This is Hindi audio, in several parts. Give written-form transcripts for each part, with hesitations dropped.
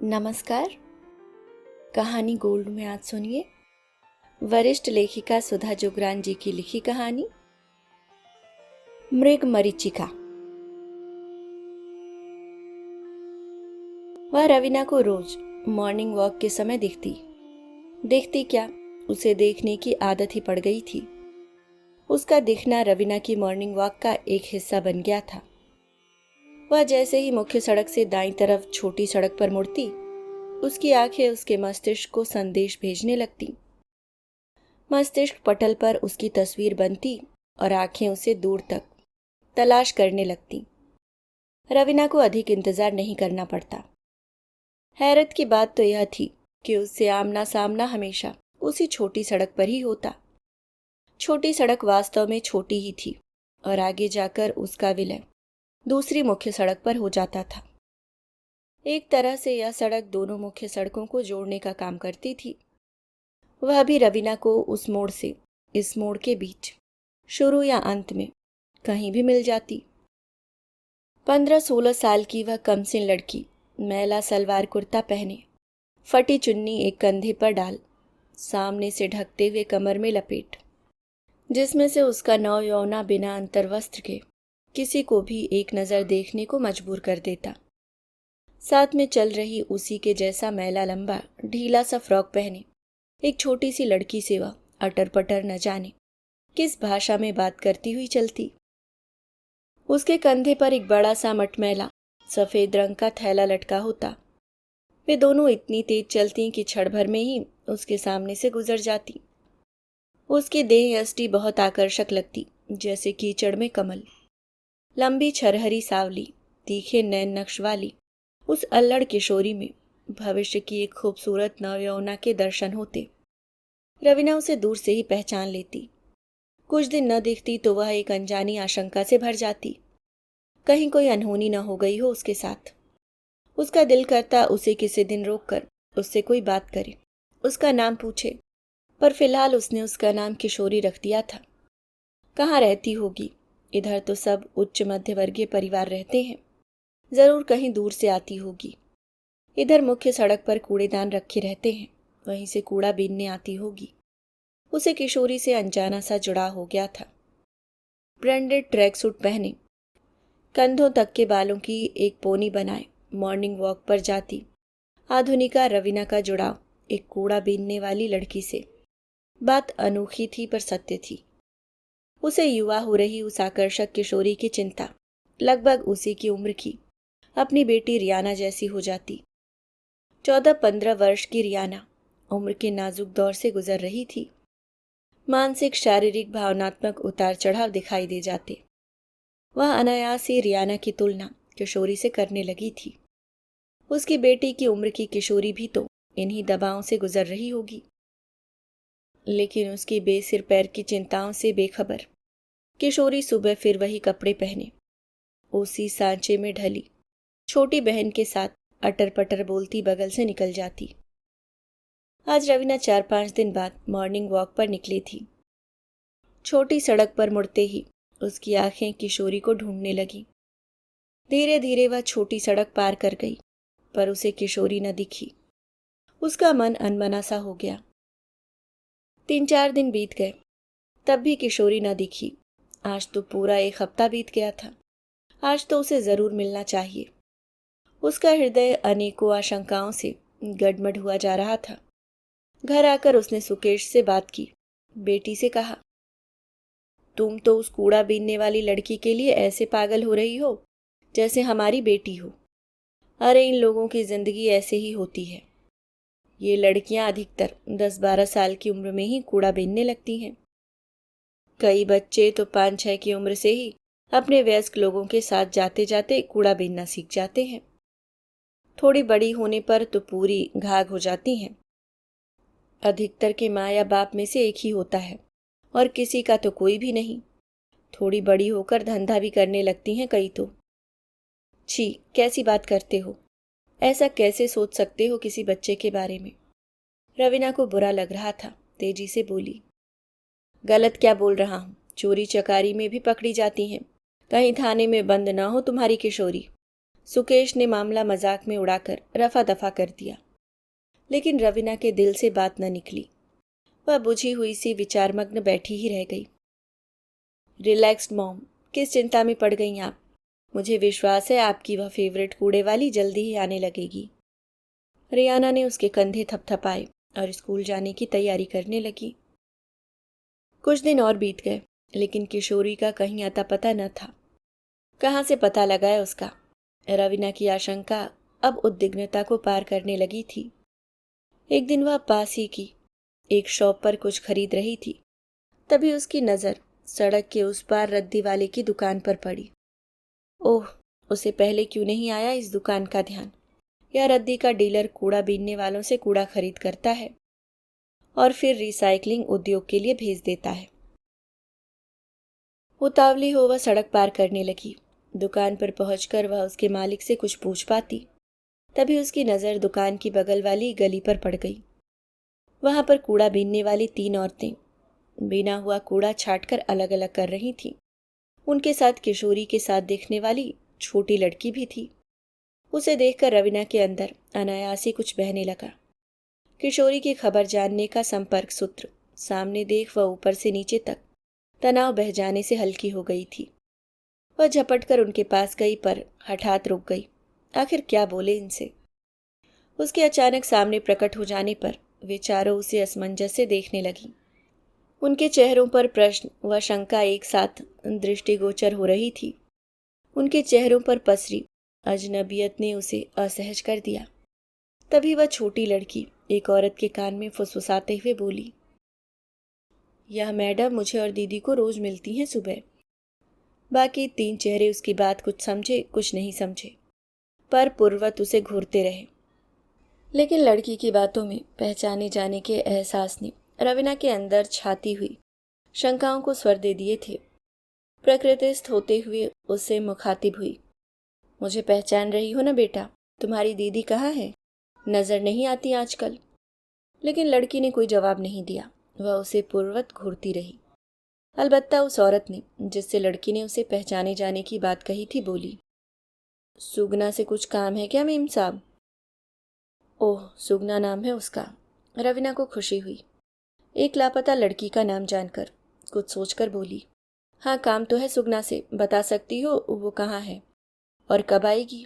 नमस्कार। कहानी गोल्ड में आज सुनिए वरिष्ठ लेखिका सुधा जुगरान जी की लिखी कहानी मृग मरीचिका। वह रवीना को रोज मॉर्निंग वॉक के समय दिखती क्या, उसे देखने की आदत ही पड़ गई थी। उसका दिखना रवीना की मॉर्निंग वॉक का एक हिस्सा बन गया था। वह जैसे ही मुख्य सड़क से दाईं तरफ छोटी सड़क पर मुड़ती, उसकी आंखें उसके मस्तिष्क को संदेश भेजने लगती। मस्तिष्क पटल पर उसकी तस्वीर बनती और आंखें उसे दूर तक तलाश करने लगती। रवीना को अधिक इंतजार नहीं करना पड़ता। हैरत की बात तो यह थी कि उससे आमना सामना हमेशा उसी छोटी सड़क पर ही होता। छोटी सड़क वास्तव में छोटी ही थी और आगे जाकर उसका विलय दूसरी मुख्य सड़क पर हो जाता था। एक तरह से यह सड़क दोनों मुख्य सड़कों को जोड़ने का काम करती थी। वह भी रवीना को उस मोड़ से इस मोड़ के बीच, शुरू या अंत में कहीं भी मिल जाती। 15-16 साल की वह कमसिन लड़की मैला सलवार कुर्ता पहने, फटी चुन्नी एक कंधे पर डाल, सामने से ढकते हुए कमर में लपेट, जिसमें से उसका नौयौना बिना अंतर्वस्त्र के किसी को भी एक नज़र देखने को मजबूर कर देता। साथ में चल रही उसी के जैसा मैला लंबा ढीला सा फ्रॉक पहने एक छोटी सी लड़की से वह अटर पटर न जाने किस भाषा में बात करती हुई चलती। उसके कंधे पर एक बड़ा सा मटमैला सफेद रंग का थैला लटका होता। वे दोनों इतनी तेज चलती कि क्षण भर में ही उसके सामने से गुजर जाती। उसकी देह यष्टि बहुत आकर्षक लगती, जैसे कीचड़ में कमल। लंबी छरहरी सावली, तीखे नैन नक्श वाली उस अल्लड़ किशोरी में भविष्य की एक खूबसूरत नवयौवना के दर्शन होते। रवीना उसे दूर से ही पहचान लेती। कुछ दिन न दिखती तो वह एक अनजानी आशंका से भर जाती, कहीं कोई अनहोनी न हो गई हो उसके साथ। उसका दिल करता उसे किसी दिन रोककर उससे कोई बात करे, उसका नाम पूछे, पर फिलहाल उसने उसका नाम किशोरी रख दिया था। कहाँ रहती होगी? इधर तो सब उच्च मध्य वर्गीय परिवार रहते हैं, जरूर कहीं दूर से आती होगी। इधर मुख्य सड़क पर कूड़ेदान रखे रहते हैं, वहीं से कूड़ा बीनने आती होगी। उसे किशोरी से अनजाना सा जुड़ाव हो गया था। ब्रांडेड ट्रैक सूट पहने, कंधों तक के बालों की एक पोनी बनाए मॉर्निंग वॉक पर जाती आधुनिका रवीना का जुड़ाव एक कूड़ा बीनने वाली लड़की से। बात अनोखी थी पर सत्य थी। उसे युवा हो रही उस आकर्षक किशोरी की चिंता लगभग उसी की उम्र की अपनी बेटी रियाना जैसी हो जाती। 14-15 वर्ष की रियाना उम्र के नाजुक दौर से गुजर रही थी। मानसिक, शारीरिक, भावनात्मक उतार चढ़ाव दिखाई दे जाते। वह अनायास ही रियाना की तुलना किशोरी से करने लगी थी। उसकी बेटी की उम्र की किशोरी भी तो इन्हीं दबावों से गुजर रही होगी। लेकिन उसकी बेसिर पैर की चिंताओं से बेखबर किशोरी सुबह फिर वही कपड़े पहने, उसी सांचे में ढली, छोटी बहन के साथ अटर पटर बोलती बगल से निकल जाती। आज रवीना 4-5 दिन बाद मॉर्निंग वॉक पर निकली थी। छोटी सड़क पर मुड़ते ही उसकी आंखें किशोरी को ढूंढने लगी। धीरे धीरे वह छोटी सड़क पार कर गई, पर उसे किशोरी न दिखी। उसका मन अनमना सा हो गया। 3-4 दिन बीत गए, तब भी किशोरी न दिखी। आज तो पूरा एक हफ्ता बीत गया था। आज तो उसे जरूर मिलना चाहिए। उसका हृदय अनेकों आशंकाओं से गडमड हुआ जा रहा था। घर आकर उसने सुकेश से बात की। बेटी से कहा, तुम तो उस कूड़ा बीनने वाली लड़की के लिए ऐसे पागल हो रही हो जैसे हमारी बेटी हो। अरे इन लोगों की जिंदगी ऐसे ही होती है। ये लड़कियां अधिकतर 10-12 साल की उम्र में ही कूड़ा बीनने लगती हैं। कई बच्चे तो 5-6 की उम्र से ही अपने वयस्क लोगों के साथ जाते जाते कूड़ा बीनना सीख जाते हैं। थोड़ी बड़ी होने पर तो पूरी घाघ हो जाती हैं। अधिकतर के माँ या बाप में से एक ही होता है और किसी का तो कोई भी नहीं। थोड़ी बड़ी होकर धंधा भी करने लगती हैं कई तो। छी, कैसी बात करते हो? ऐसा कैसे सोच सकते हो किसी बच्चे के बारे में? रवीना को बुरा लग रहा था, तेजी से बोली, गलत क्या बोल रहा हूँ? चोरी चकारी में भी पकड़ी जाती हैं। कहीं थाने में बंद ना हो तुम्हारी किशोरी। सुकेश ने मामला मजाक में उड़ाकर रफा दफा कर दिया, लेकिन रवीना के दिल से बात न निकली। वह बुझी हुई सी विचारमग्न बैठी ही रह गई। रिलैक्स्ड मॉम, किस चिंता में पड़ गई आप? मुझे विश्वास है आपकी वह फेवरेट कूड़े वाली जल्दी ही आने लगेगी। रियाना ने उसके कंधे थपथपाए और स्कूल जाने की तैयारी करने लगी। कुछ दिन और बीत गए, लेकिन किशोरी का कहीं अता पता न था। कहाँ से पता लगाए उसका? रवीना की आशंका अब उद्विग्नता को पार करने लगी थी। एक दिन वह पास ही की एक शॉप पर कुछ खरीद रही थी, तभी उसकी नज़र सड़क के उस पार रद्दी वाले की दुकान पर पड़ी। ओह, उसे पहले क्यों नहीं आया इस दुकान का ध्यान। यह रद्दी का डीलर कूड़ा बीनने वालों से कूड़ा खरीद करता है और फिर रिसाइकलिंग उद्योग के लिए भेज देता है। उतावली हो वह सड़क पार करने लगी। दुकान पर पहुंचकर वह उसके मालिक से कुछ पूछ पाती, तभी उसकी नज़र दुकान की बगल वाली गली पर पड़ गई। वहां पर कूड़ा बीनने वाली 3 औरतें बीना हुआ कूड़ा छांटकर अलग अलग कर रही थीं। उनके साथ किशोरी के साथ देखने वाली छोटी लड़की भी थी। उसे देखकर रवीना के अंदर अनायास ही कुछ बहने लगा। किशोरी की खबर जानने का संपर्क सूत्र सामने देख वह ऊपर से नीचे तक तनाव बह जाने से हल्की हो गई थी। वह झपटकर उनके पास गई, पर हठात रुक गई। आखिर क्या बोले इनसे? उसके अचानक सामने प्रकट हो जाने पर वे चारों उसे असमंजस से देखने लगी। उनके चेहरों पर प्रश्न व शंका एक साथ दृष्टिगोचर हो रही थी। उनके चेहरों पर पसरी अजनबियत ने उसे असहज कर दिया। तभी वह छोटी लड़की एक औरत के कान में फुसफुसाते हुए बोली, यह मैडम मुझे और दीदी को रोज मिलती हैं सुबह। बाकी 3 चेहरे उसकी बात कुछ समझे कुछ नहीं समझे, पर पूर्वत उसे घूरते रहे। लेकिन लड़की की बातों में पहचाने जाने के एहसास ने रवीना के अंदर छाती हुई शंकाओं को स्वर दे दिए थे। प्रकृतिस्थ होते हुए उससे मुखातिब हुई, मुझे पहचान रही हो ना बेटा? तुम्हारी दीदी कहाँ है? नजर नहीं आती आजकल। लेकिन लड़की ने कोई जवाब नहीं दिया। वह उसे पूर्वत घूरती रही। अलबत्ता उस औरत ने जिससे लड़की ने उसे पहचाने जाने की बात कही थी बोली, सुगना से कुछ काम है क्या मेम साहब? ओह, सुगना नाम है उसका। रवीना को खुशी हुई। एक लापता लड़की का नाम जानकर कुछ सोचकर बोली, हाँ काम तो है सुगना से। बता सकती हो वो कहाँ है और कब आएगी?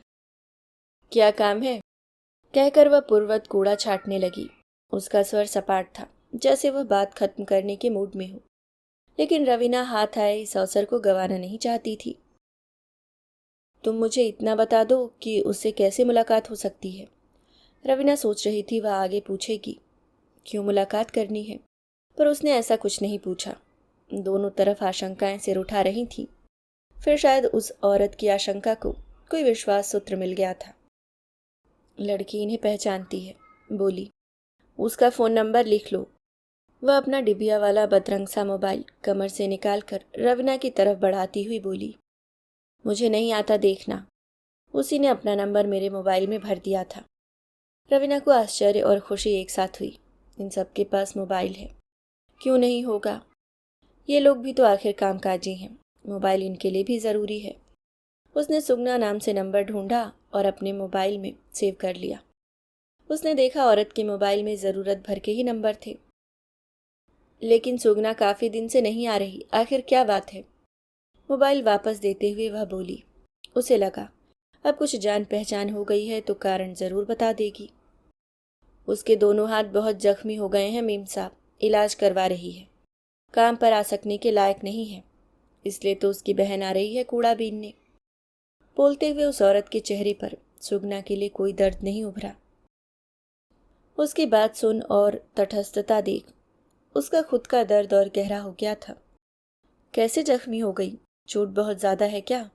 क्या काम है? कहकर वह पूर्वत कूड़ा छाटने लगी। उसका स्वर सपाट था, जैसे वह बात खत्म करने के मूड में हो। लेकिन रवीना हाथ आए इस अवसर को गंवाना नहीं चाहती थी। तुम मुझे इतना बता दो कि उससे कैसे मुलाकात हो सकती है। रवीना सोच रही थी वह आगे पूछेगी, क्यों मुलाकात करनी है, पर उसने ऐसा कुछ नहीं पूछा। दोनों तरफ आशंकाएं सिर उठा रही थीं। फिर शायद उस औरत की आशंका को कोई विश्वास सूत्र मिल गया था। लड़की इन्हें पहचानती है, बोली, उसका फ़ोन नंबर लिख लो। वह अपना डिबिया वाला बदरंग सा मोबाइल कमर से निकालकर रवीना की तरफ बढ़ाती हुई बोली, मुझे नहीं आता देखना। उसी ने अपना नंबर मेरे मोबाइल में भर दिया था। रवीना को आश्चर्य और खुशी एक साथ हुई। इन सबके पास मोबाइल है, क्यों नहीं होगा? ये लोग भी तो आखिर कामकाजी हैं, मोबाइल इनके लिए भी ज़रूरी है। उसने सुगना नाम से नंबर ढूंढा और अपने मोबाइल में सेव कर लिया। उसने देखा औरत के मोबाइल में ज़रूरत भर के ही नंबर थे। लेकिन सुगना काफ़ी दिन से नहीं आ रही, आखिर क्या बात है? मोबाइल वापस देते हुए वह बोली। उसे लगा अब कुछ जान पहचान हो गई है तो कारण ज़रूर बता देगी। उसके दोनों हाथ बहुत जख्मी हो गए हैं मेम साहब, इलाज करवा रही है। काम पर आ सकने के लायक नहीं है, इसलिए तो उसकी बहन आ रही है कूड़ा बीनने। बोलते हुए उस औरत के चेहरे पर सुगना के लिए कोई दर्द नहीं उभरा। उसकी बात सुन और तटस्थता देख उसका खुद का दर्द और गहरा हो गया था। कैसे जख्मी हो गई? चोट बहुत ज़्यादा है क्या?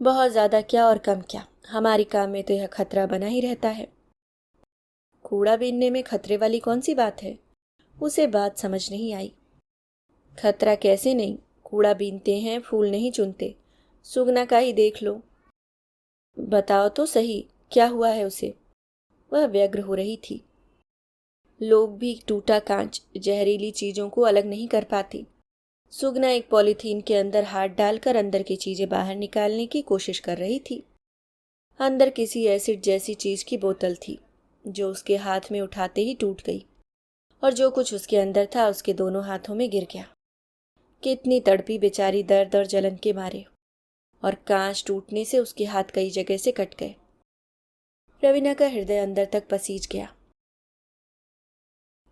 बहुत ज़्यादा क्या और कम क्या, हमारे काम में तो यह खतरा बना ही रहता है। कूड़ा बीनने में खतरे वाली कौन सी बात है? उसे बात समझ नहीं आई। खतरा कैसे नहीं, कूड़ा बीनते हैं, फूल नहीं चुनते। सुगना का ही देख लो। बताओ तो सही, क्या हुआ है उसे? वह व्यग्र हो रही थी। लोग भी टूटा कांच, जहरीली चीजों को अलग नहीं कर पाते। सुगना एक पॉलीथीन के अंदर हाथ डालकर अंदर की चीजें बाहर निकालने की कोशिश कर रही थी। अंदर किसी एसिड जैसी चीज की बोतल थी, जो उसके हाथ में उठाते ही टूट गई, और जो कुछ उसके अंदर था उसके दोनों हाथों में गिर गया। कितनी तड़पी बेचारी दर्द और जलन के मारे, और कांच टूटने से उसके हाथ कई जगह से कट गए। रवीना का हृदय अंदर तक पसीज गया।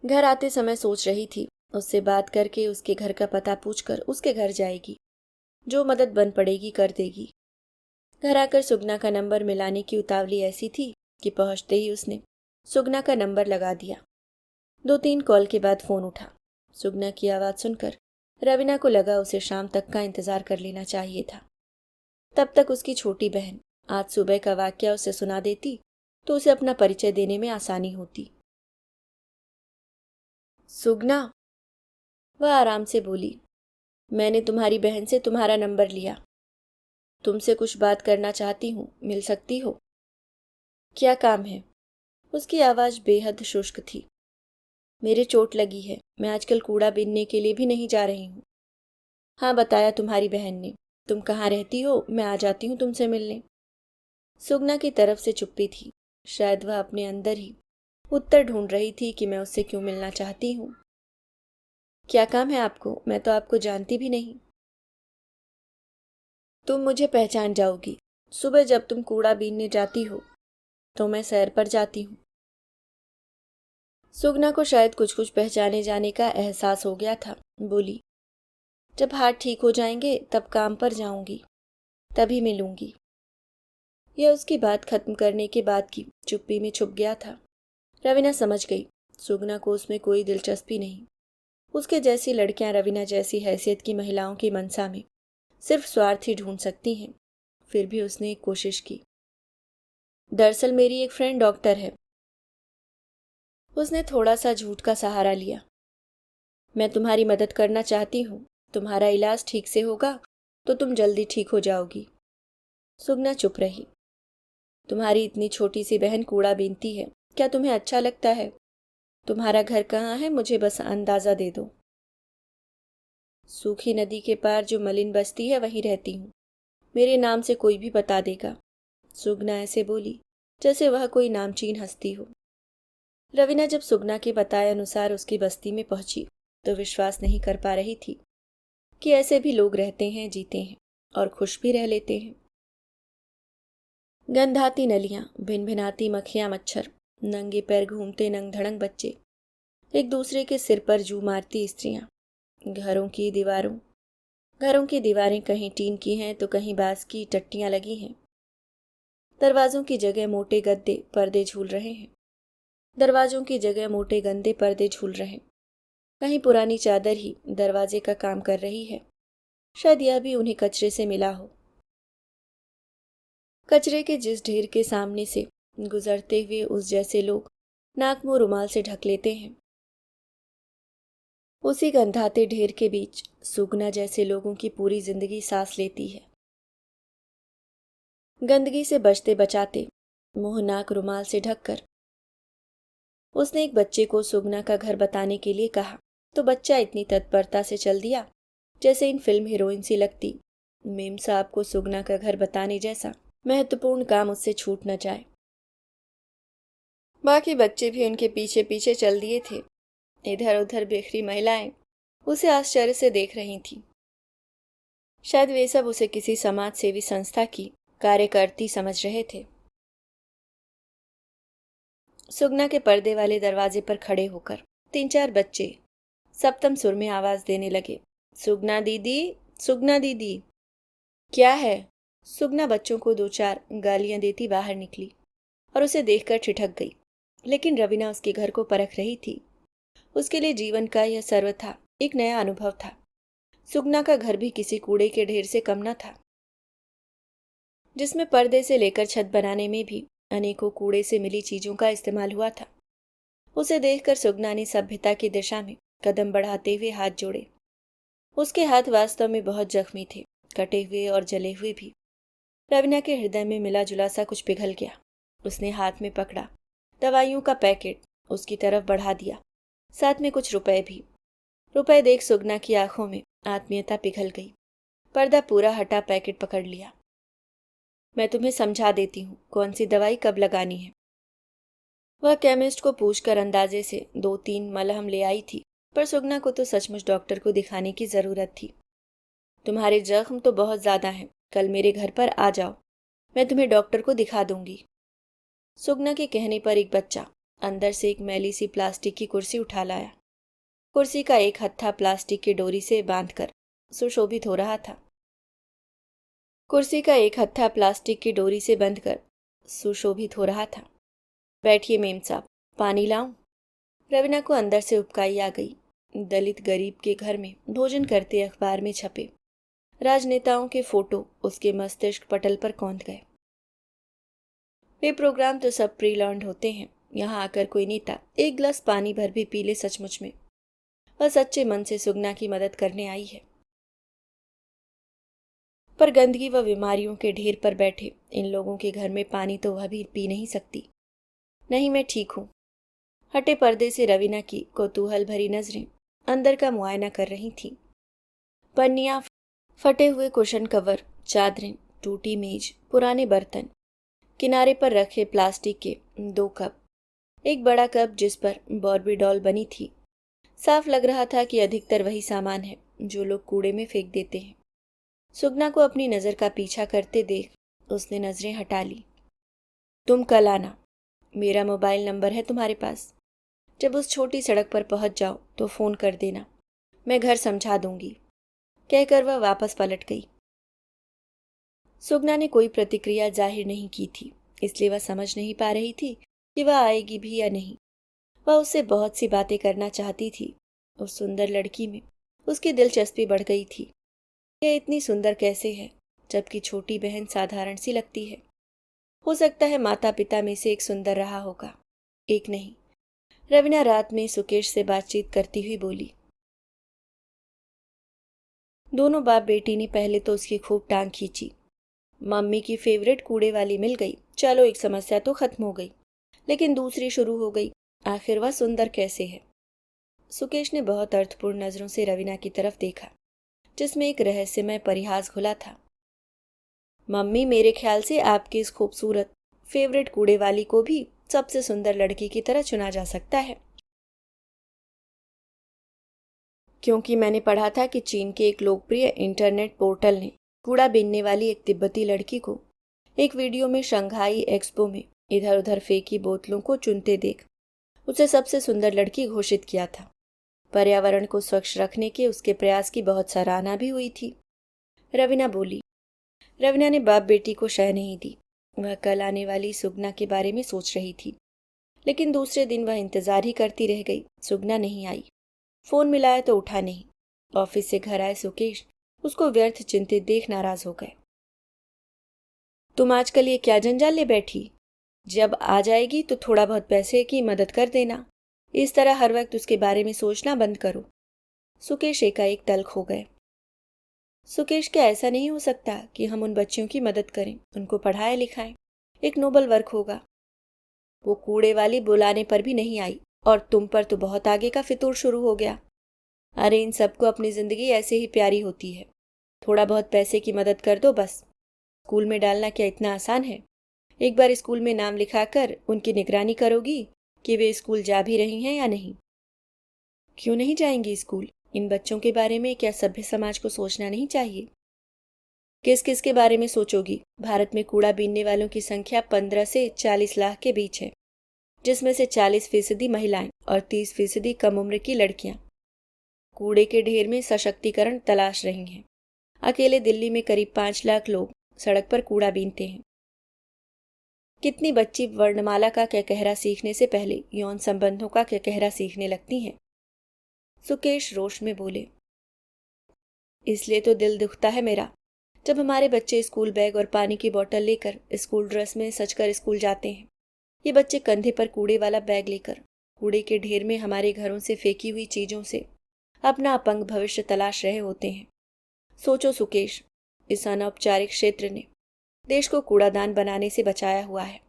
घर आते समय सोच रही थी उससे बात करके उसके घर का पता पूछकर उसके घर जाएगी, जो मदद बन पड़ेगी कर देगी। घर आकर सुगना का नंबर मिलाने की उतावली ऐसी थी कि पहुंचते ही उसने सुगना का नंबर लगा दिया। 2-3 कॉल के बाद फोन उठा। सुगना की आवाज सुनकर रवीना को लगा उसे शाम तक का इंतजार कर लेना चाहिए था। तब तक उसकी छोटी बहन आज सुबह का वाकया उसे सुना देती तो उसे अपना परिचय देने में आसानी होती। सुगना, वह आराम से बोली, मैंने तुम्हारी बहन से तुम्हारा नंबर लिया। तुमसे कुछ बात करना चाहती हूँ, मिल सकती हो? क्या काम है? उसकी आवाज बेहद शुष्क थी। मेरे चोट लगी है, मैं आजकल कूड़ा बीनने के लिए भी नहीं जा रही हूँ। हाँ, बताया तुम्हारी बहन ने। तुम कहाँ रहती हो? मैं आ जाती हूँ तुमसे मिलने। सुगना की तरफ से चुप्पी थी। शायद वह अपने अंदर ही उत्तर ढूंढ रही थी कि मैं उससे क्यों मिलना चाहती हूँ। क्या काम है आपको? मैं तो आपको जानती भी नहीं। तुम मुझे पहचान जाओगी। सुबह जब तुम कूड़ा बीनने जाती हो तो मैं सैर पर जाती हूँ। सुगना को शायद कुछ कुछ पहचाने जाने का एहसास हो गया था। बोली, जब हाथ ठीक हो जाएंगे तब काम पर जाऊंगी, तभी मिलूंगी। यह उसकी बात खत्म करने के बाद की चुप्पी में छुप गया था। रवीना समझ गई सुगना को उसमें कोई दिलचस्पी नहीं। उसके जैसी लड़कियां रवीना जैसी हैसियत की महिलाओं की मनसा में सिर्फ स्वार्थ ही ढूंढ सकती हैं। फिर भी उसने एक कोशिश की। दरअसल मेरी एक फ्रेंड डॉक्टर है। उसने थोड़ा सा झूठ का सहारा लिया। मैं तुम्हारी मदद करना चाहती हूँ। तुम्हारा इलाज ठीक से होगा तो तुम जल्दी ठीक हो जाओगी। सुगना चुप रही। तुम्हारी इतनी छोटी सी बहन कूड़ा बीनती है, क्या तुम्हें अच्छा लगता है? तुम्हारा घर कहाँ है? मुझे बस अंदाजा दे दो। सूखी नदी के पार जो मलिन बस्ती है वहीं रहती हूँ। मेरे नाम से कोई भी बता देगा। सुगना ऐसे बोली जैसे वह कोई नामचीन हस्ती हो। रवीना जब सुगना के बताए अनुसार उसकी बस्ती में पहुंची तो विश्वास नहीं कर पा रही थी कि ऐसे भी लोग रहते हैं, जीते हैं और खुश भी रह लेते हैं। गंधाती नलियां, भिनभिनाती मक्खियां, मच्छर, नंगे पैर घूमते नंग धड़ंग बच्चे, एक दूसरे के सिर पर जू मारती स्त्रियां, घरों की दीवारें कहीं टीन की हैं तो कहीं बांस की टट्टियां लगी हैं। दरवाजों की जगह मोटे गद्दे पर्दे झूल रहे हैं। दरवाजों की जगह मोटे गंदे पर्दे झूल रहे हैं। कहीं पुरानी चादर ही दरवाजे का काम कर रही है। शायद यह भी उन्हें कचरे से मिला हो। कचरे के जिस ढेर के सामने से गुजरते हुए उस जैसे लोग नाक मुंह रुमाल से ढक लेते हैं, उसी गंधाते ढेर के बीच सुगना जैसे लोगों की पूरी जिंदगी सांस लेती है। गंदगी से बचते बचाते, मुंह नाक रुमाल से ढककर उसने एक बच्चे को सुगना का घर बताने के लिए कहा तो बच्चा इतनी तत्परता से चल दिया जैसे इन फिल्म हीरोइन सी लगती। मेम साहब को सुगना का घर बताने जैसा महत्वपूर्ण काम उससे छूट न जाए। बाकी बच्चे भी उनके पीछे पीछे चल दिए थे। इधर उधर बिखरी महिलाएं उसे आश्चर्य से देख रही थीं। शायद वे सब उसे किसी समाज सेवी संस्था की कार्यकर्ती समझ रहे थे। सुगना के पर्दे वाले दरवाजे पर खड़े होकर 3-4 बच्चे सप्तम सुर में आवाज देने लगे, सुगना दीदी, सुगना दीदी। क्या है? सुगना बच्चों को 2-4 गालियां देती बाहर निकली और उसे देखकर ठिठक गई। लेकिन रवीना उसके घर को परख रही थी। उसके लिए जीवन का यह सर्व था, एक नया अनुभव था। सुगना का घर भी किसी कूड़े के ढेर से कम न था, जिसमें पर्दे से लेकर छत बनाने में भी अनेकों कूड़े से मिली चीजों का इस्तेमाल हुआ था। उसे देखकर सुगना ने सभ्यता की दिशा में कदम बढ़ाते हुए हाथ जोड़े। उसके हाथ वास्तव में बहुत जख्मी थे, कटे हुए और जले हुए भी। रवीना के हृदय में मिला जुला सा कुछ पिघल गया। उसने हाथ में पकड़ा दवाइयों का पैकेट उसकी तरफ बढ़ा दिया, साथ में कुछ रुपए भी। रुपए देख सुगना की आंखों में आत्मीयता पिघल गई। पर्दा पूरा हटा पैकेट पकड़ लिया। मैं तुम्हें समझा देती हूँ कौन सी दवाई कब लगानी है। वह केमिस्ट को पूछकर अंदाजे से 2-3 मलहम ले आई थी, पर सुगना को तो सचमुच डॉक्टर को दिखाने की जरूरत थी। तुम्हारे जख्म तो बहुत ज्यादा हैं, कल मेरे घर पर आ जाओ, मैं तुम्हें डॉक्टर को दिखा दूंगी। सुगना के कहने पर एक बच्चा अंदर से एक मैली सी प्लास्टिक की कुर्सी उठा लाया। कुर्सी का एक हत्था प्लास्टिक की डोरी से बांधकर सुशोभित हो रहा था। कुर्सी का एक हत्था प्लास्टिक की डोरी से बंधकर सुशोभित हो रहा था। बैठिए मेम साहब, पानी लाऊं? रवीना को अंदर से उबकाई आ गई। दलित गरीब के घर में भोजन करते अखबार में छपे राजनेताओं के फोटो उसके मस्तिष्क पटल पर कौंध गए। वे प्रोग्राम तो सब प्री लर्न्ड होते हैं, यहाँ आकर कोई नेता एक गिलास पानी भर भी पी ले सचमुच में वह सच्चे मन से सुगना की मदद करने आई है। पर गंदगी व बीमारियों के ढेर पर बैठे इन लोगों के घर में पानी तो वह भी पी नहीं सकती। नहीं, मैं ठीक हूं। हटे पर्दे से रवीना की कौतूहल भरी नजरें अंदर का मुआयना कर रही थीं। पन्नियां, फटे हुए कुशन कवर, चादरें, टूटी मेज, पुराने बर्तन, किनारे पर रखे प्लास्टिक के 2 कप, एक बड़ा कप जिस पर बॉर्बी डॉल बनी थी। साफ लग रहा था कि अधिकतर वही सामान है जो लोग कूड़े में फेंक देते हैं। सुगना को अपनी नजर का पीछा करते देख उसने नजरें हटा ली। तुम कल आना, मेरा मोबाइल नंबर है तुम्हारे पास। जब उस छोटी सड़क पर पहुंच जाओ तो फोन कर देना, मैं घर समझा दूंगी, कहकर वह वापस पलट गई। सुगना ने कोई प्रतिक्रिया जाहिर नहीं की थी, इसलिए वह समझ नहीं पा रही थी कि वह आएगी भी या नहीं। वह उससे बहुत सी बातें करना चाहती थी। उस सुंदर लड़की में उसकी दिलचस्पी बढ़ गई थी। यह इतनी सुंदर कैसे है, जबकि छोटी बहन साधारण सी लगती है। हो सकता है माता पिता में से एक सुंदर रहा होगा, एक नहीं। रवीना रात में सुकेश से बातचीत करती हुई बोली। दोनों बाप बेटी ने पहले तो उसकी खूब टांग खींची। मम्मी की फेवरेट कूड़े वाली मिल गई, चलो एक समस्या तो खत्म हो गई। लेकिन दूसरी शुरू हो गई, आखिर वह सुंदर कैसे है। सुकेश ने बहुत अर्थपूर्ण नजरों से रवीना की तरफ देखा, जिसमें एक रहस्यमय परिहास घुला था। मम्मी, मेरे ख्याल से आपकी इस खूबसूरत फेवरेट कूड़े वाली को भी सबसे सुंदर लड़की की तरह चुना जा सकता है, क्योंकि मैंने पढ़ा था कि चीन के एक लोकप्रिय इंटरनेट पोर्टल ने कूड़ा बीनने वाली एक तिब्बती लड़की को एक वीडियो में शंघाई एक्सपो में इधर उधर फेंकी बोतलों को चुनते देख उसे सबसे सुंदर लड़की घोषित किया था। पर्यावरण को स्वच्छ रखने के उसके प्रयास की बहुत सराहना भी हुई थी। रवीना बोली। रवीना ने बाप बेटी को शह नहीं दी। वह कल आने वाली सुगना के बारे में सोच रही थी, लेकिन दूसरे दिन वह इंतजार ही करती रह गई। सुगना नहीं आई। फोन मिलाया तो उठा नहीं। ऑफिस से घर आए सुकेश उसको व्यर्थ चिंतित देख नाराज हो गए। तुम आजकल ये क्या जंजाल ले बैठी? जब आ जाएगी तो थोड़ा बहुत पैसे की मदद कर देना। इस तरह हर वक्त उसके बारे में सोचना बंद करो। सुकेश एकाएक तल्ख हो गए। सुकेश, क्या ऐसा नहीं हो सकता कि हम उन बच्चियों की मदद करें, उनको पढ़ाएं लिखाएं? एक नोबल वर्क होगा। वो कूड़े वाली बुलाने पर भी नहीं आई और तुम पर तो बहुत आगे का फितूर शुरू हो गया। अरे, इन सबको अपनी जिंदगी ऐसे ही प्यारी होती है। थोड़ा बहुत पैसे की मदद कर दो बस। स्कूल में डालना क्या इतना आसान है? एक बार स्कूल में नाम लिखाकर उनकी निगरानी करोगी कि वे स्कूल जा भी रही हैं या नहीं। क्यों नहीं जाएंगी स्कूल? इन बच्चों के बारे में क्या सभ्य समाज को सोचना नहीं चाहिए? किस किस के बारे में सोचोगी? भारत में कूड़ा बीनने वालों की संख्या 15 से 40 लाख के बीच है, जिसमें से 40% महिलाएं और 30% कम उम्र की लड़कियां कूड़े के ढेर में सशक्तिकरण तलाश रही हैं। अकेले दिल्ली में करीब 5 लाख लोग सड़क पर कूड़ा बीनते हैं। कितनी बच्ची वर्णमाला का कहकहरा सीखने से पहले यौन संबंधों का कहकहरा सीखने लगती हैं। सुकेश रोष में बोले। इसलिए तो दिल दुखता है मेरा जब हमारे बच्चे स्कूल बैग और पानी की बोतल लेकर स्कूल ड्रेस में सजकर स्कूल जाते हैं। ये बच्चे कंधे पर कूड़े वाला बैग लेकर कूड़े के ढेर में हमारे घरों से फेंकी हुई चीजों से अपना अपंग भविष्य तलाश रहे होते हैं। सोचो सुकेश, इस अनौपचारिक क्षेत्र ने देश को कूड़ादान बनाने से बचाया हुआ है।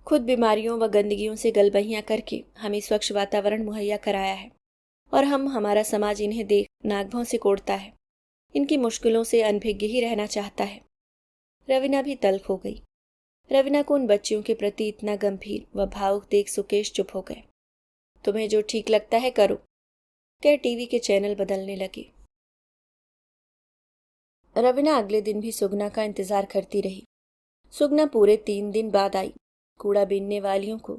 खुद बीमारियों व गंदगियों से गलबहियां करके हमें स्वच्छ वातावरण मुहैया कराया है, और हमारा समाज इन्हें देख नाक भौं से कोड़ता है। इनकी मुश्किलों से अनभिज्ञ ही रहना चाहता है। रवीना भी तल्ख हो गई। रवीना को उन बच्चियों के प्रति इतना गंभीर व भावुक देख सुकेश चुप हो गए। तुम्हें जो ठीक लगता है करो, कह टीवी के चैनल बदलने लगे। रवीना अगले दिन भी सुगना का इंतजार करती रही। सुगना पूरे 3 दिन बाद आई। कूड़ा बीनने वालियों को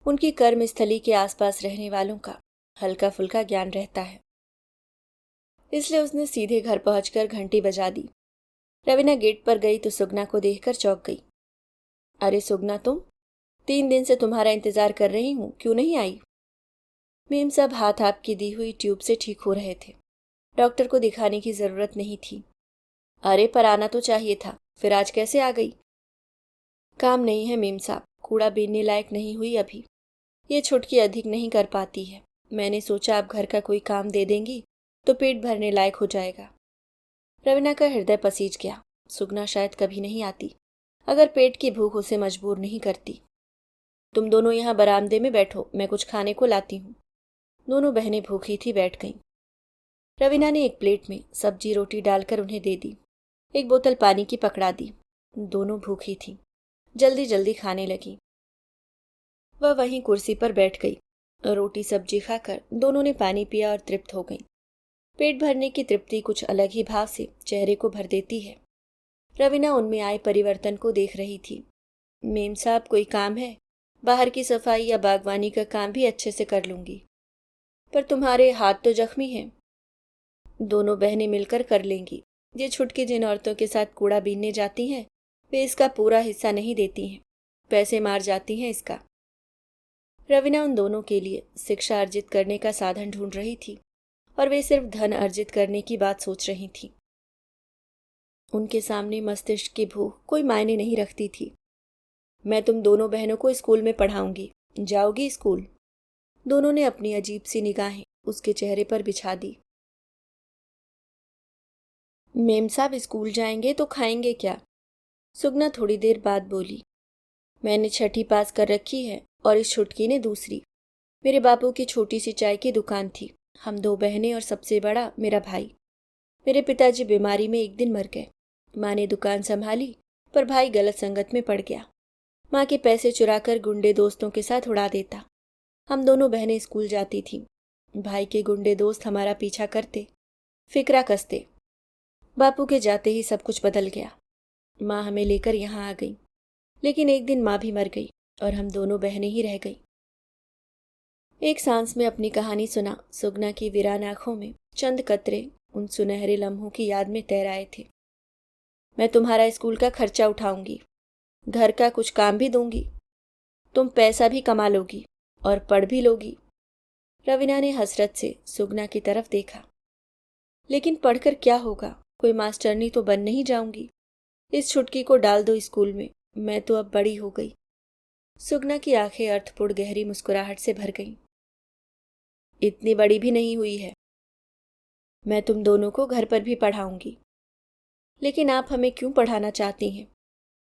उनकी कर्मस्थली के आसपास रहने वालों का हल्का फुल्का ज्ञान रहता है, इसलिए उसने सीधे घर पहुंचकर घंटी बजा दी। रवीना गेट पर गई तो सुगना को देखकर चौंक गई। अरे सुगना, तुम? 3 दिन से तुम्हारा इंतजार कर रही हूं, क्यों नहीं आई? मेम साहब हाथ आपकी दी हुई ट्यूब से ठीक हो रहे थे। डॉक्टर को दिखाने की जरूरत नहीं थी। अरे पर आना तो चाहिए था, फिर आज कैसे आ गई? काम नहीं है मेम साहब, कूड़ा बीनने लायक नहीं हुई अभी। ये छुटकी अधिक नहीं कर पाती है। मैंने सोचा आप घर का कोई काम दे देंगी तो पेट भरने लायक हो जाएगा। रवीना का हृदय पसीज गया। सुगना शायद कभी नहीं आती अगर पेट की भूख उसे मजबूर नहीं करती। तुम दोनों यहाँ बरामदे में बैठो, मैं कुछ खाने को लाती हूँ। दोनों बहनें भूखी थी, बैठ गईं। रवीना ने एक प्लेट में सब्जी रोटी डालकर उन्हें दे दी। एक बोतल पानी की पकड़ा दी। दोनों भूखी थीं, जल्दी जल्दी खाने लगी। वह वहीं कुर्सी पर बैठ गई। रोटी सब्जी खाकर दोनों ने पानी पिया और तृप्त हो गईं। पेट भरने की तृप्ति कुछ अलग ही भाव से चेहरे को भर देती है। रवीना उनमें आए परिवर्तन को देख रही थी। मेम साहब, कोई काम है? बाहर की सफाई या बागवानी का काम भी अच्छे से कर लूंगी, पर तुम्हारे हाथ तो जख्मी हैं। दोनों बहनें मिलकर कर लेंगी। ये छुटकी जिन औरतों के साथ कूड़ा बीनने जाती हैं, वे इसका पूरा हिस्सा नहीं देती हैं, पैसे मार जाती हैं इसका। रवीना उन दोनों के लिए शिक्षा अर्जित करने का साधन ढूंढ रही थी और वे सिर्फ धन अर्जित करने की बात सोच रही थी। उनके सामने मस्तिष्क की भूख कोई मायने नहीं रखती थी। मैं तुम दोनों बहनों को स्कूल में पढ़ाऊंगी, जाओगी स्कूल? दोनों ने अपनी अजीब सी निगाहें उसके चेहरे पर बिछा दी। मेम साहब, स्कूल जाएंगे तो खाएंगे क्या? सुगना थोड़ी देर बाद बोली। मैंने 6ठी पास कर रखी है और इस छुटकी ने दूसरी। मेरे बापू की छोटी सी चाय की दुकान थी। हम 2 बहनें और सबसे बड़ा मेरा भाई। मेरे पिताजी बीमारी में एक दिन मर गए। माँ ने दुकान संभाली, पर भाई गलत संगत में पड़ गया। माँ के पैसे चुराकर गुंडे दोस्तों के साथ उड़ा देता। हम दोनों बहनें स्कूल जाती थीं। भाई के गुंडे दोस्त हमारा पीछा करते, फिक्रा कसते। बापू के जाते ही सब कुछ बदल गया। माँ हमें लेकर यहाँ आ गई, लेकिन एक दिन माँ भी मर गई और हम दोनों बहनें ही रह गई। एक सांस में अपनी कहानी सुना सुगना की वीरान आंखों में चंद कतरे उन सुनहरे लम्हों की याद में तैर आए थे। मैं तुम्हारा स्कूल का खर्चा उठाऊंगी, घर का कुछ काम भी दूंगी, तुम पैसा भी कमा लोगी और पढ़ भी लोगी। रवीना ने हसरत से सुगना की तरफ देखा। लेकिन पढ़कर क्या होगा? कोई मास्टरनी तो बन नहीं जाऊंगी। इस छुटकी को डाल दो स्कूल में, मैं तो अब बड़ी हो गई। सुगना की आंखें अर्थपूर्ण गहरी मुस्कुराहट से भर गईं। इतनी बड़ी भी नहीं हुई है। मैं तुम दोनों को घर पर भी पढ़ाऊंगी। लेकिन आप हमें क्यों पढ़ाना चाहती हैं?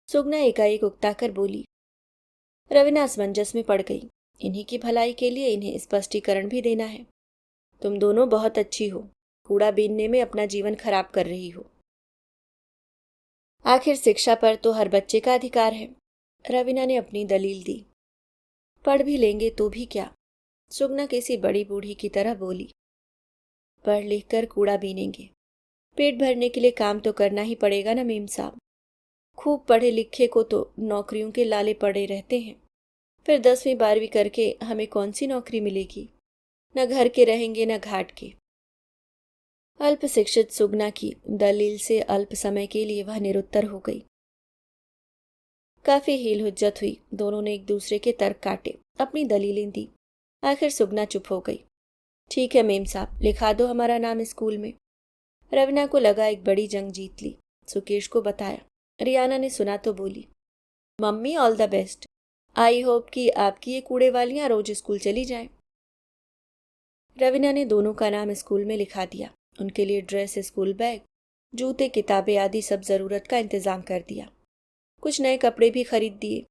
सुगना एकाएक उकताकर बोली। रवीना असमंजस में पड़ गई। इन्हीं की भलाई के लिए इन्हें स्पष्टीकरण भी देना है। तुम दोनों बहुत अच्छी हो, कूड़ा बीनने में अपना जीवन खराब कर रही हो। आखिर शिक्षा पर तो हर बच्चे का अधिकार है। रवीना ने अपनी दलील दी। पढ़ भी लेंगे तो भी क्या? सुगना किसी बड़ी बूढ़ी की तरह बोली। पढ़ लिख कर कूड़ा बीनेंगे, पेट भरने के लिए काम तो करना ही पड़ेगा ना मेम साहब। खूब पढ़े लिखे को तो नौकरियों के लाले पड़े रहते हैं, फिर 10वीं 12वीं करके हमें कौन सी नौकरी मिलेगी? न घर के रहेंगे न घाट के। अल्प शिक्षित सुगना की दलील से अल्प समय के लिए वह निरुत्तर हो गई। काफी हील हुज्जत हुई। दोनों ने एक दूसरे के तर्क काटे, अपनी दलीलें दी। आखिर सुगना चुप हो गई। ठीक है मेम साहब, लिखा दो हमारा नाम स्कूल में। रवीना को लगा एक बड़ी जंग जीत ली। सुकेश को बताया। रियाना ने सुना तो बोली, mummy all the best. I hope कि आपकी ये कूड़े वालियां रोज स्कूल चली जाएं। रवीना ने दोनों का नाम स्कूल में लिखा दिया। उनके लिए ड्रेस, स्कूल बैग, जूते, किताबें आदि सब जरूरत का इंतजाम कर दिया। कुछ नए कपड़े भी खरीद दिए।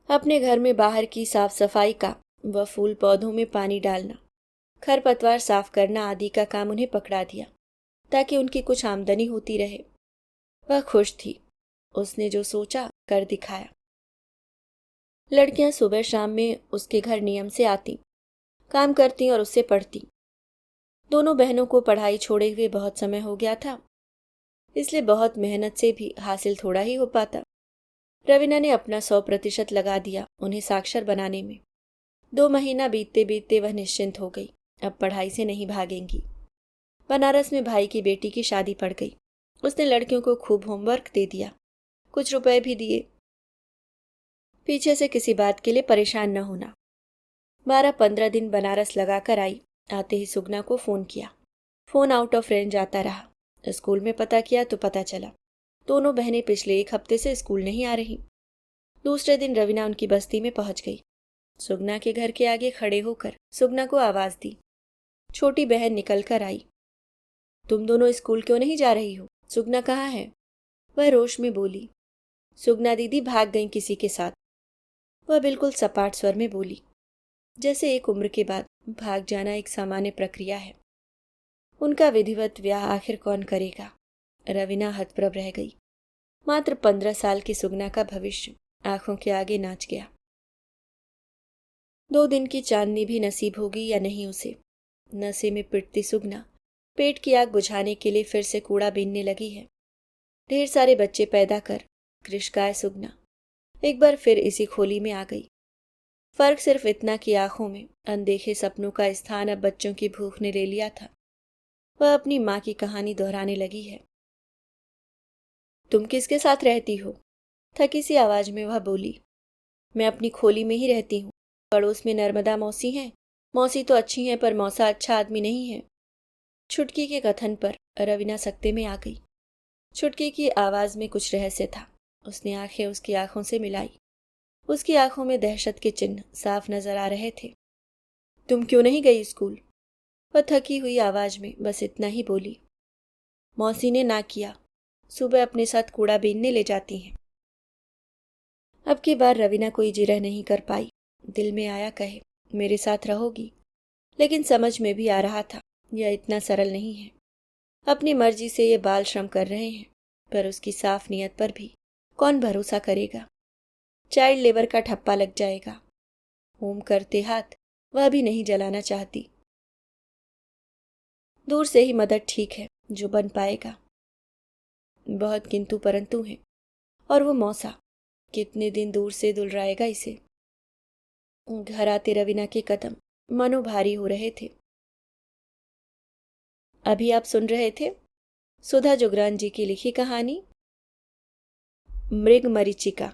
अपने घर में बाहर की साफ सफाई का व फूल पौधों में पानी डालना, खरपतवार साफ करना आदि का काम उन्हें पकड़ा दिया, ताकि उनकी कुछ आमदनी होती रहे। वह खुश थी। उसने जो सोचा कर दिखाया। लड़कियां सुबह शाम में उसके घर नियम से आती, काम करती और उससे पढ़ती। दोनों बहनों को पढ़ाई छोड़े हुए बहुत समय हो गया था, इसलिए बहुत मेहनत से भी हासिल थोड़ा ही हो पाता। रवीना ने अपना 100% लगा दिया उन्हें साक्षर बनाने में। 2 महीना बीतते बीतते वह निश्चिंत हो गई, अब पढ़ाई से नहीं भागेंगी। बनारस में भाई की बेटी की शादी पड़ गई। उसने लड़कियों को खूब होमवर्क दे दिया, कुछ रुपए भी दिए। पीछे से किसी बात के लिए परेशान न होना। 12-15 दिन बनारस लगा कर आई। आते ही सुगना को फ़ोन किया। फ़ोन आउट ऑफ रेंज आता रहा। स्कूल में पता किया तो पता चला दोनों बहनें पिछले 1 हफ्ते से स्कूल नहीं आ रही। दूसरे दिन रवीना उनकी बस्ती में पहुंच गई। सुगना के घर के आगे खड़े होकर सुगना को आवाज़ दी। छोटी बहन निकल कर आई। तुम दोनों स्कूल क्यों नहीं जा रही हो? सुगना कहाँ है? वह रोश में बोली। सुगना दीदी भाग गई किसी के साथ। वह बिल्कुल सपाट स्वर में बोली, जैसे एक उम्र के बाद भाग जाना एक सामान्य प्रक्रिया है। उनका विधिवत ब्याह आखिर कौन करेगा? रवीना हतप्रभ रह गई। मात्र 15 साल की सुगना का भविष्य आंखों के आगे नाच गया। 2 दिन की चांदनी भी नसीब होगी या नहीं उसे। नशे में पिटती सुगना पेट की आग बुझाने के लिए फिर से कूड़ा बीनने लगी है। ढेर सारे बच्चे पैदा कर कृशकाय सुगना एक बार फिर इसी खोली में आ गई। फर्क सिर्फ इतना कि आंखों में अनदेखे सपनों का स्थान अब बच्चों की भूख ने ले लिया था। वह अपनी माँ की कहानी दोहराने लगी है। तुम किसके साथ रहती हो? थकी सी आवाज में वह बोली। मैं अपनी खोली में ही रहती हूँ। पड़ोस में नर्मदा मौसी हैं। मौसी तो अच्छी हैं पर मौसा अच्छा आदमी नहीं है। छुटकी के कथन पर रवीना सकते में आ गई। छुटकी की आवाज में कुछ रहस्य था। उसने आंखें उसकी आंखों से मिलाई। उसकी आंखों में दहशत के चिन्ह साफ नजर आ रहे थे। तुम क्यों नहीं गई स्कूल? वह थकी हुई आवाज में बस इतना ही बोली। मौसी ने ना किया। सुबह अपने साथ कूड़ा बीनने ले जाती हैं। अब की बार रवीना कोई जिरह नहीं कर पाई। दिल में आया कहे मेरे साथ रहोगी, लेकिन समझ में भी आ रहा था यह इतना सरल नहीं है। अपनी मर्जी से ये बाल श्रम कर रहे हैं, पर उसकी साफ नीयत पर भी कौन भरोसा करेगा? चाइल्ड लेबर का ठप्पा लग जाएगा। होम करते हाथ वह भी नहीं जलाना चाहती। दूर से ही मदद ठीक है जो बन पाएगा। बहुत किंतु परंतु है। और वो मौसा कितने दिन दूर से दुलराएगा इसे। घर आते रवीना के कदम मनो भारी हो रहे थे। अभी आप सुन रहे थे सुधा जुगरान जी की लिखी कहानी मृग मरीचिका।